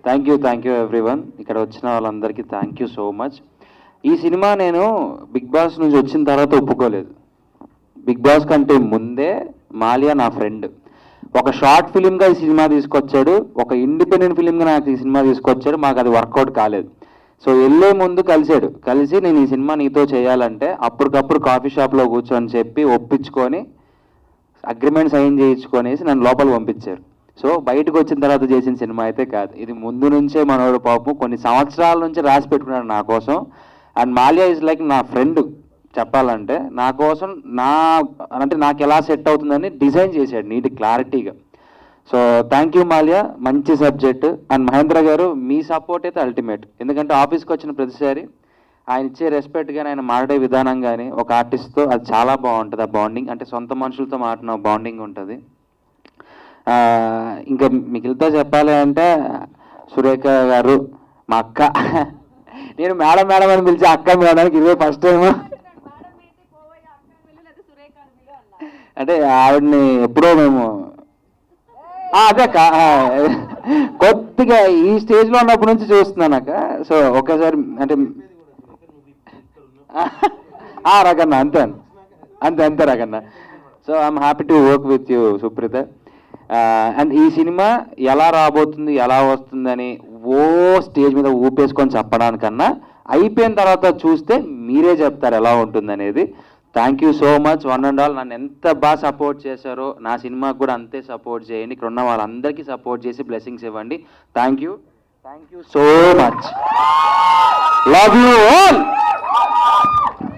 Thank you everyone. ఇక్కడ వచ్చిన వాళ్ళందరికీ థ్యాంక్ యూ సో మచ్. ఈ సినిమా నేను బిగ్ బాస్ నుంచి వచ్చిన తర్వాత ఒప్పుకోలేదు. బిగ్ బాస్ కంటే ముందే మాలియా నా ఫ్రెండ్. ఒక షార్ట్ ఫిలింగా ఈ సినిమా తీసుకొచ్చాడు, ఒక ఇండిపెండెంట్ ఫిలింగా నాకు ఈ సినిమా తీసుకొచ్చాడు. మాకు అది వర్కౌట్ కాలేదు. సో వెళ్ళే ముందు కలిసి నేను ఈ సినిమా నీతో చేయాలంటే అప్పటికప్పుడు కాఫీ షాప్లో కూర్చొని చెప్పి ఒప్పించుకొని అగ్రిమెంట్ సైన్ చేయించుకొనేసి నన్ను లోపలికి పంపించారు. సో బయటకు వచ్చిన తర్వాత చేసిన సినిమా అయితే కాదు, ఇది ముందు నుంచే మనోడు పాపం కొన్ని సంవత్సరాల నుంచి రాసి పెట్టుకున్నాడు నా కోసం. అండ్ మాలియా ఇస్ లైక్ నా ఫ్రెండ్ చెప్పాలంటే. నా కోసం అంటే నాకు ఎలా సెట్ అవుతుందని డిజైన్ చేశాడు నీట్ క్లారిటీగా. సో థ్యాంక్ యూ మాలియా, మంచి సబ్జెక్ట్. అండ్ మహేంద్ర గారు మీ సపోర్ట్ అయితే అల్టిమేట్. ఎందుకంటే ఆఫీస్కి వచ్చిన ప్రతిసారి ఆయన ఇచ్చే రెస్పెక్ట్ కానీ ఆయన మాట్లాడే విధానం కానీ ఒక ఆర్టిస్ట్తో అది చాలా బాగుంటుంది. ఆ బాండింగ్ అంటే సొంత మనుషులతో మాట్లాడిన బాండింగ్ ఉంటుంది. ఇంకా మిగిలితో చెప్పాలి అంటే సురేఖ గారు మా అక్క. నేను మేడం మేడం అని పిలిచి అక్క మేడానికి ఇదే ఫస్ట్ టైము. అంటే ఆవిడని ఎప్పుడో మేము అదే కొద్దిగా ఈ స్టేజ్లో ఉన్నప్పటి నుంచి చూస్తున్నాను అక్క. సో ఒక్కసారి అంటే రకన్న అంతే అంతే రకన్న. So I'm happy to work with you Supreetha. And ఈ సినిమా ఎలా రాబోతుంది ఎలా వస్తుందని స్టేజ్ మీద ఊపేసుకొని చెప్పడానికన్నా అయిపోయిన తర్వాత చూస్తే మీరే చెప్తారు ఎలా ఉంటుందనేది. Thank you so much one and all. నన్ను ఎంత బాగా సపోర్ట్ చేశారో నా సినిమాకి కూడా అంతే సపోర్ట్ చేయండి. ఇక్కడ ఉన్న వాళ్ళందరికీ సపోర్ట్ చేసి బ్లెస్సింగ్స్ ఇవ్వండి. Thank you so much. Love you all.